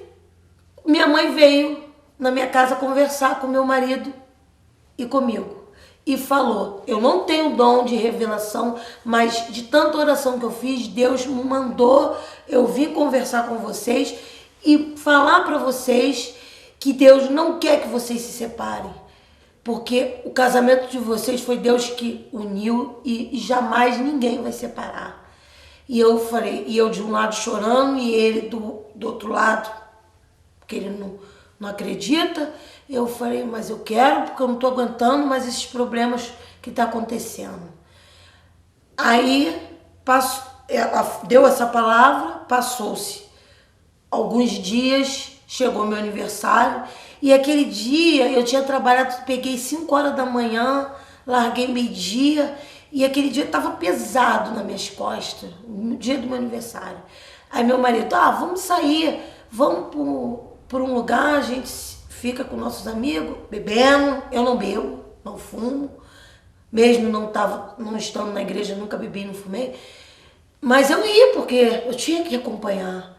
minha mãe veio na minha casa conversar com meu marido e comigo. E falou, eu não tenho dom de revelação, mas de tanta oração que eu fiz, Deus me mandou, eu vim conversar com vocês e falar pra vocês que Deus não quer que vocês se separem, porque o casamento de vocês foi Deus que uniu e jamais ninguém vai separar. E eu falei, e eu de um lado chorando e ele do outro lado, porque ele não acredita. Eu falei, mas eu quero, porque eu não estou aguentando mais esses problemas que tá acontecendo. Aí, ela deu essa palavra, passou-se alguns dias, chegou meu aniversário, e aquele dia eu tinha trabalhado, peguei 5 horas da manhã, larguei meio-dia, e aquele dia estava pesado nas minhas costas, no dia do meu aniversário. Aí meu marido, vamos sair, vamos por um lugar, a gente fica com nossos amigos, bebendo. Eu não bebo, não fumo, mesmo não estando na igreja, nunca bebi, não fumei. Mas eu ia, porque eu tinha que acompanhar.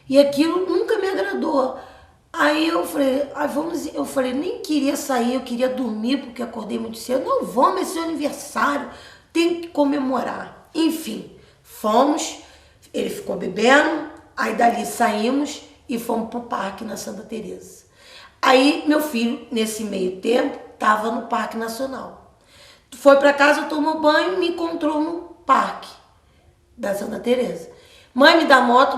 E aquilo nunca me agradou. Aí eu falei, nem queria sair, eu queria dormir, porque acordei muito cedo. Não, vamos, esse é seu aniversário, tem que comemorar. Enfim, fomos, ele ficou bebendo, aí dali saímos e fomos pro parque na Santa Teresa. Aí meu filho, nesse meio tempo, estava no Parque Nacional. Foi para casa, tomou banho e me encontrou no parque da Santa Teresa. Mãe, me dá moto.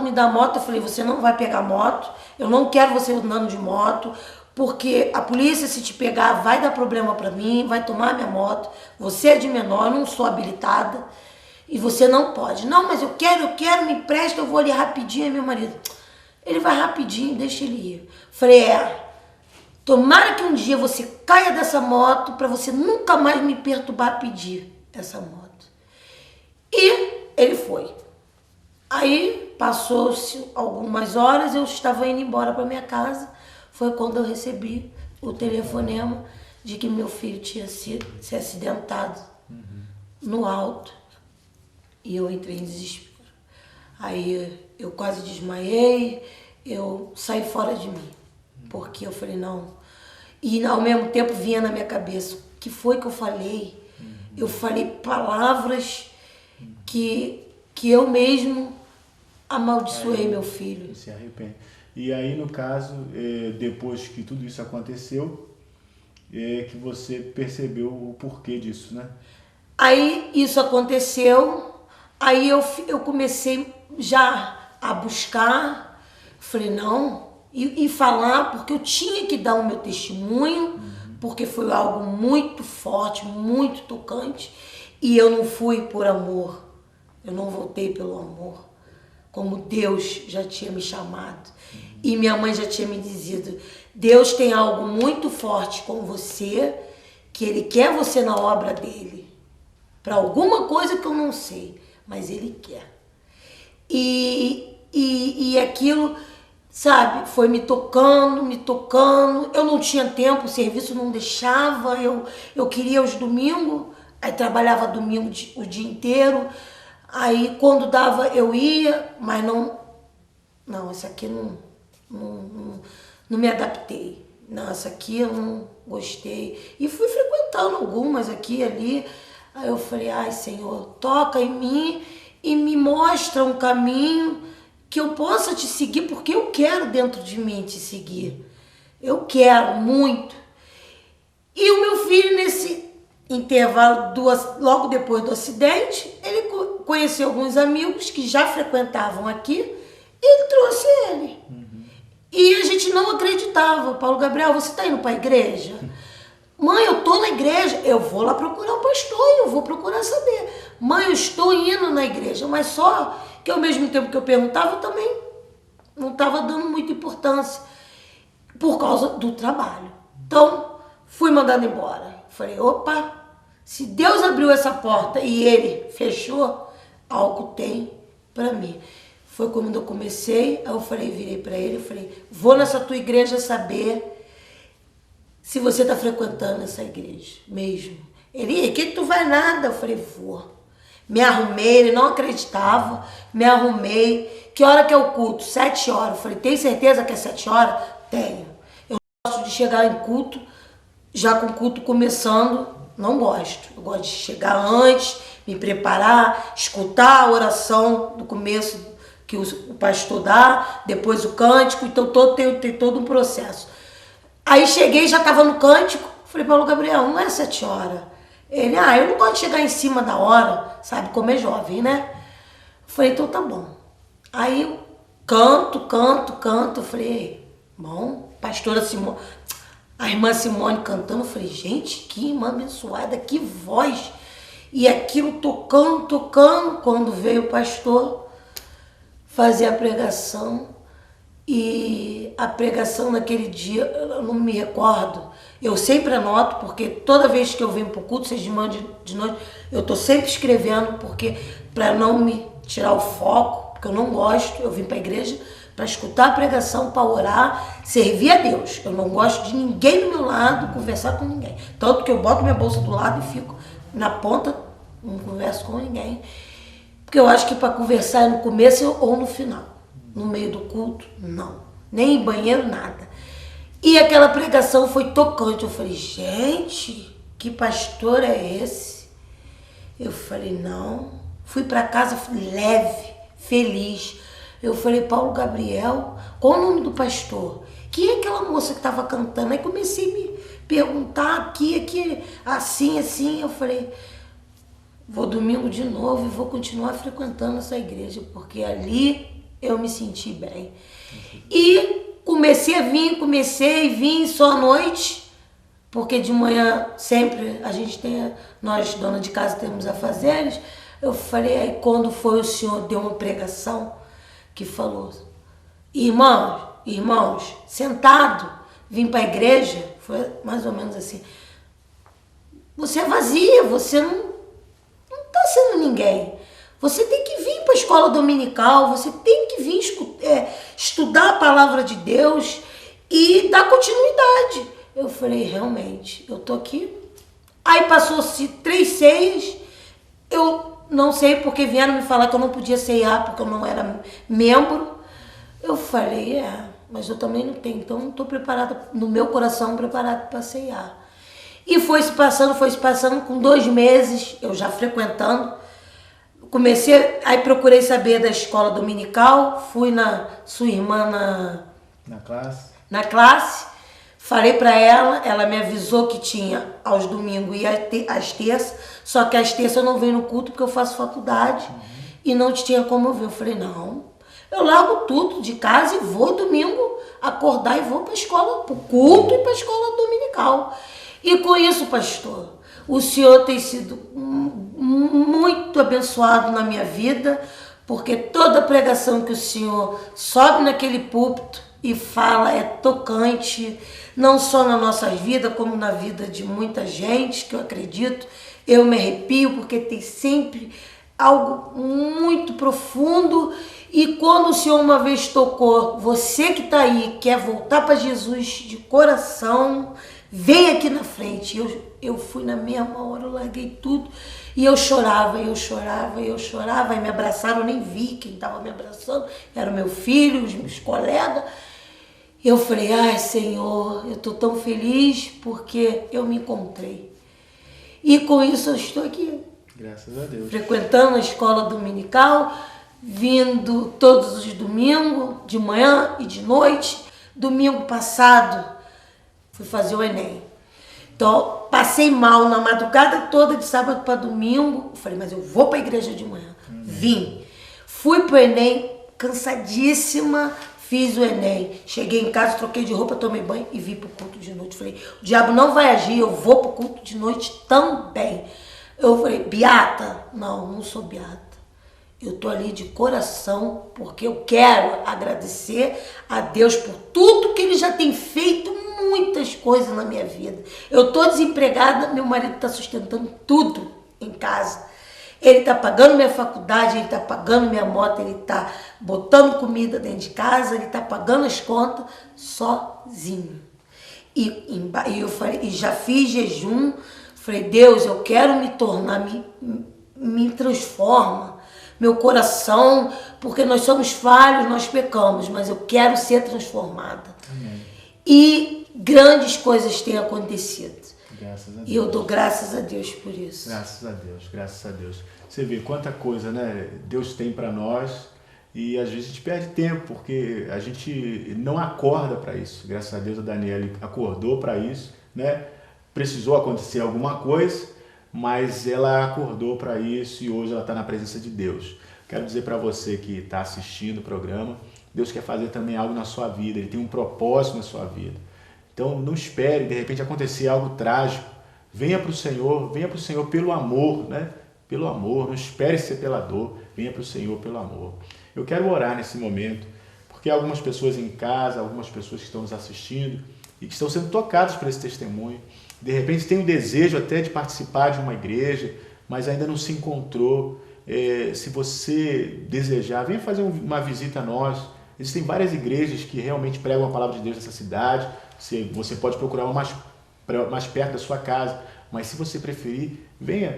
Eu falei, você não vai pegar moto, eu não quero você andando de moto, porque a polícia, se te pegar, vai dar problema para mim, vai tomar minha moto, você é de menor, eu não sou habilitada, e você não pode. Não, mas eu quero, me empresta, eu vou ali rapidinho. Aí meu marido, ele vai rapidinho, deixa ele ir. Falei, tomara que um dia você caia dessa moto para você nunca mais me perturbar a pedir essa moto. E ele foi. Aí, passou-se algumas horas, eu estava indo embora para minha casa. Foi quando eu recebi o telefonema de que meu filho tinha se acidentado no alto. E eu entrei em desespero. Aí eu quase desmaiei, eu saí fora de mim. Porque eu falei, não. E ao mesmo tempo vinha na minha cabeça, o que foi que eu falei? Eu falei palavras que eu mesmo amaldiçoei meu filho.
Se arrepende. E aí, no caso, depois que tudo isso aconteceu, que você percebeu o porquê disso, né?
Aí isso aconteceu, aí eu comecei já a buscar, falei, não, e falar, porque eu tinha que dar o meu testemunho, porque foi algo muito forte, muito tocante, e eu não fui por amor, eu não voltei pelo amor, como Deus já tinha me chamado. E minha mãe já tinha me dizido, Deus tem algo muito forte com você, que Ele quer você na obra dEle. Para alguma coisa que eu não sei, mas Ele quer. E aquilo, sabe, foi me tocando. Eu não tinha tempo, o serviço não deixava, eu queria os domingos, aí trabalhava domingo o dia inteiro. Aí quando dava eu ia, mas não, essa aqui não me adaptei. Não, essa aqui eu não gostei. E fui frequentando algumas aqui e ali. Aí eu falei, ai Senhor, toca em mim e me mostra um caminho que eu possa te seguir, porque eu quero dentro de mim te seguir. Eu quero muito. E o meu filho, nesse intervalo, logo depois do acidente, ele conheceu alguns amigos que já frequentavam aqui e ele trouxe ele. E a gente não acreditava. Paulo Gabriel, você está indo para a igreja? Mãe, eu estou na igreja. Eu vou lá procurar o pastor e eu vou procurar saber. Mãe, eu estou indo na igreja. Mas só que ao mesmo tempo que eu perguntava, eu também não estava dando muita importância por causa do trabalho. Então, fui mandada embora. Falei, opa, se Deus abriu essa porta e Ele fechou, algo tem para mim. Foi quando eu comecei, aí eu virei para ele, eu falei, vou nessa tua igreja saber se você está frequentando essa igreja mesmo. Ele, que tu vai nada? Eu falei, vou. Me arrumei, ele não acreditava, me arrumei. Que hora que é o culto? 7 horas. Eu falei, tem certeza que é 7 horas? Tenho. Eu gosto de chegar em culto, já com o culto começando, não gosto. Eu gosto de chegar antes, me preparar, escutar a oração do começo que o pastor dá, depois o cântico, então tem todo um processo. Aí cheguei, já estava no cântico, falei, Paulo Gabriel, não é 7 horas. Ele, eu não gosto de chegar em cima da hora, sabe, como é jovem, né? Falei, então tá bom. Aí canto. Eu falei, bom, pastora Simone, a irmã Simone cantando. Eu falei, gente, que irmã abençoada, que voz. E aquilo tocando. Quando veio o pastor fazer a pregação. E a pregação naquele dia, eu não me recordo. Eu sempre anoto, porque toda vez que eu venho para o culto, seja de manhã, de noite, eu estou sempre escrevendo, porque para não me tirar o foco, porque eu não gosto, eu vim para a igreja para escutar a pregação, para orar, servir a Deus. Eu não gosto de ninguém do meu lado, conversar com ninguém. Tanto que eu boto minha bolsa do lado e fico na ponta, não converso com ninguém. Porque eu acho que para conversar é no começo ou no final. No meio do culto, não. Nem em banheiro, nada. E aquela pregação foi tocante. Eu falei, gente, que pastor é esse? Eu falei, não. Fui para casa leve, feliz. Eu falei, Paulo Gabriel, qual o nome do pastor? Quem é aquela moça que estava cantando? Aí comecei a me perguntar aqui, assim. Eu falei, vou domingo de novo e vou continuar frequentando essa igreja, porque ali eu me senti bem. E comecei a vir só à noite, porque de manhã sempre a gente tem, nós dona de casa temos afazeres. Eu falei, aí quando foi o senhor deu uma pregação que falou, irmãos, sentado, vim para a igreja, foi mais ou menos assim, você é vazia, você não está sendo ninguém. Você tem que vir para a escola dominical, você tem que vir estudar a palavra de Deus e dar continuidade. Eu falei, realmente, eu tô aqui. Aí passou-se 3 ceias, eu não sei porque vieram me falar que eu não podia ceiar porque eu não era membro. Eu falei, mas eu também não tenho, então não estou preparada, no meu coração, preparada para ceiar. E foi se passando, com 2 meses, eu já frequentando. Aí procurei saber da escola dominical, fui na sua irmã na classe, falei para ela me avisou que tinha aos domingos e às terças, só que às terças eu não venho no culto porque eu faço faculdade e não tinha como eu ver. Eu falei, não, eu largo tudo de casa e vou domingo acordar e vou para a escola, para o culto e para a escola dominical. E com isso, pastor, o senhor tem sido muito abençoado na minha vida, porque toda pregação que o senhor sobe naquele púlpito e fala é tocante, não só na nossa vida, como na vida de muita gente, que eu acredito. Eu me arrepio, porque tem sempre algo muito profundo. E quando o senhor uma vez tocou, você que está aí, quer voltar para Jesus de coração, vem aqui na frente. Eu fui na mesma hora, eu larguei tudo. E eu chorava. E me abraçaram, eu nem vi quem estava me abraçando. Era o meu filho, os meus colegas. Eu falei, ai Senhor, eu estou tão feliz porque eu me encontrei. E com isso eu estou aqui.
Graças a Deus.
Frequentando a escola dominical, vindo todos os domingos, de manhã e de noite. Domingo passado, fui fazer o Enem. Então, passei mal na madrugada toda, de sábado para domingo. Falei, mas eu vou para a igreja de manhã. Vim. Fui para o Enem, cansadíssima, fiz o Enem. Cheguei em casa, troquei de roupa, tomei banho e vim para o culto de noite. Falei, o diabo não vai agir, eu vou para o culto de noite também. Eu falei, beata? Não sou beata. Eu estou ali de coração, porque eu quero agradecer a Deus por tudo que Ele já tem feito, muitas coisas na minha vida. Eu estou desempregada, meu marido está sustentando tudo em casa. Ele está pagando minha faculdade, ele está pagando minha moto, ele está botando comida dentro de casa, ele está pagando as contas sozinho. E eu falei, e já fiz jejum, falei, Deus, eu quero me tornar, me transforma. Meu coração, porque nós somos falhos, nós pecamos, mas eu quero ser transformada. Amém. E grandes coisas têm acontecido.
Graças a Deus.
E eu dou graças a Deus por isso.
Graças a Deus. Você vê quanta coisa, né, Deus tem para nós e às vezes a gente perde tempo, porque a gente não acorda para isso. Graças a Deus a Daniela acordou para isso, né? Precisou acontecer alguma coisa, mas ela acordou para isso e hoje ela está na presença de Deus. Quero dizer para você que está assistindo o programa, Deus quer fazer também algo na sua vida, Ele tem um propósito na sua vida. Então não espere, de repente, acontecer algo trágico. Venha para o Senhor pelo amor, né? Pelo amor, não espere ser pela dor, venha para o Senhor pelo amor. Eu quero orar nesse momento, porque algumas pessoas em casa, algumas pessoas que estão nos assistindo e que estão sendo tocadas por esse testemunho, de repente tem o desejo até de participar de uma igreja, mas ainda não se encontrou. Se você desejar, venha fazer uma visita a nós. Existem várias igrejas que realmente pregam a palavra de Deus nessa cidade. Você pode procurar uma mais perto da sua casa, mas se você preferir, venha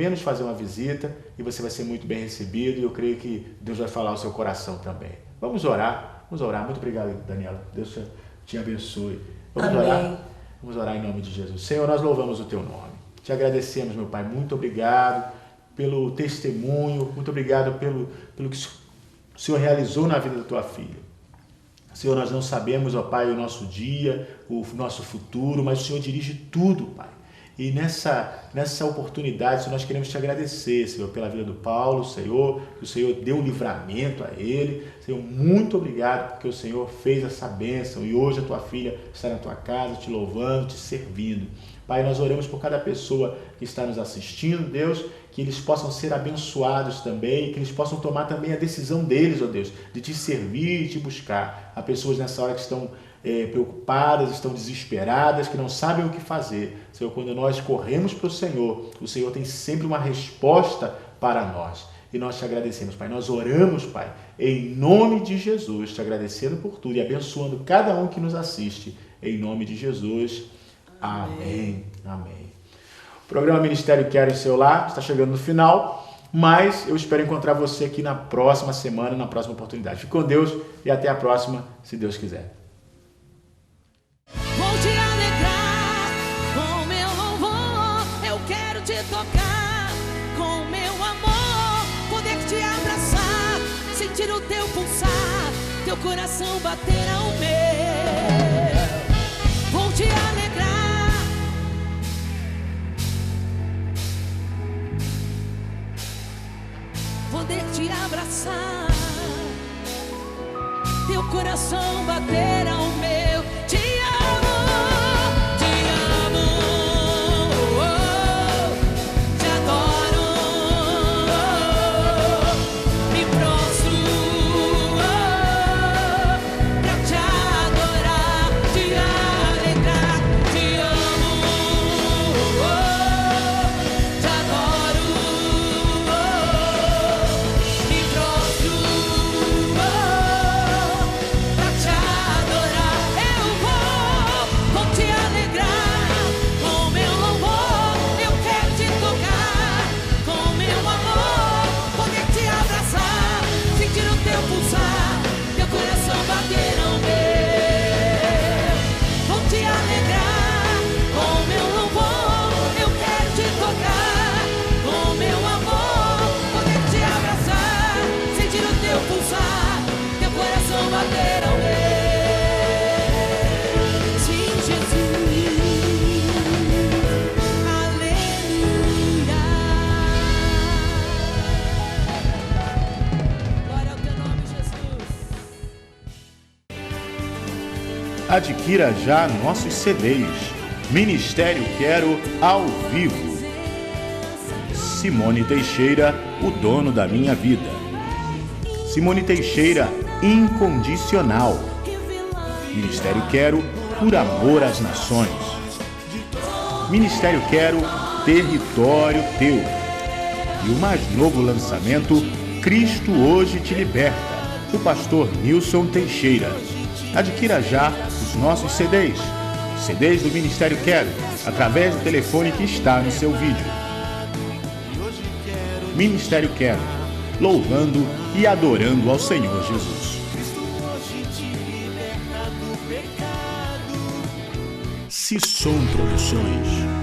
nos fazer uma visita e você vai ser muito bem recebido, e eu creio que Deus vai falar ao seu coração também. Vamos orar. Muito obrigado, Daniela. Deus te abençoe. Vamos orar em nome de Jesus. Senhor, nós louvamos o teu nome. Te agradecemos, meu Pai. Muito obrigado pelo testemunho, muito obrigado pelo que o Senhor realizou na vida da tua filha. Senhor, nós não sabemos, ó Pai, o nosso dia, o nosso futuro, mas o Senhor dirige tudo, Pai. E nessa oportunidade, Senhor, nós queremos te agradecer, Senhor, pela vida do Paulo, Senhor, que o Senhor deu um livramento a ele. Senhor, muito obrigado porque o Senhor fez essa bênção e hoje a tua filha está na tua casa, te louvando, te servindo. Pai, nós oramos por cada pessoa que está nos assistindo, Deus, que eles possam ser abençoados também, que eles possam tomar também a decisão deles, ó Deus, de te servir e te buscar. Há pessoas nessa hora que estão preocupadas, estão desesperadas, que não sabem o que fazer. Senhor, quando nós corremos para o Senhor tem sempre uma resposta para nós. E nós te agradecemos, Pai. Nós oramos, Pai, em nome de Jesus, te agradecendo por tudo e abençoando cada um que nos assiste. Em nome de Jesus. Amém. Amém. O programa Ministério Quero em Seu Lar está chegando no final, mas eu espero encontrar você aqui na próxima semana, na próxima oportunidade. Fique com Deus e até a próxima, se Deus quiser.
Vou te alegrar com meu louvor, eu quero te tocar com meu amor, poder te abraçar, sentir o teu pulsar, teu coração bater ao meu. Vou te alegrar, poder te abraçar, teu coração bater ao meu. Te amo, te adoro, me prostro pra te adorar, te alegrar. Te amo, te adoro, me prostro pra te adorar. Eu vou te alegrar com meu louvor, eu quero te tocar com meu amor, poder te abraçar, sentir o teu pulsar, teu coração bater ao meu. Vou te alegrar com meu louvor, eu quero te tocar com meu amor, poder te abraçar, sentir o teu pulsar, teu coração bater ao meu. Sim, Jesus, aleluia. Glória ao teu nome, Jesus.
Adquira já nossos CDs. Ministério Quero ao vivo. Simone Teixeira, o dono da minha vida. Simone Teixeira, incondicional. Ministério Quero, por amor às nações. Ministério Quero, território teu. E o mais novo lançamento, Cristo Hoje Te Liberta, do pastor Nilson Teixeira. Adquira já os nossos CDs. CDs do Ministério Quero, através do telefone que está no seu vídeo. Ministério Quero, louvando e adorando ao Senhor Jesus. Sisson Produções.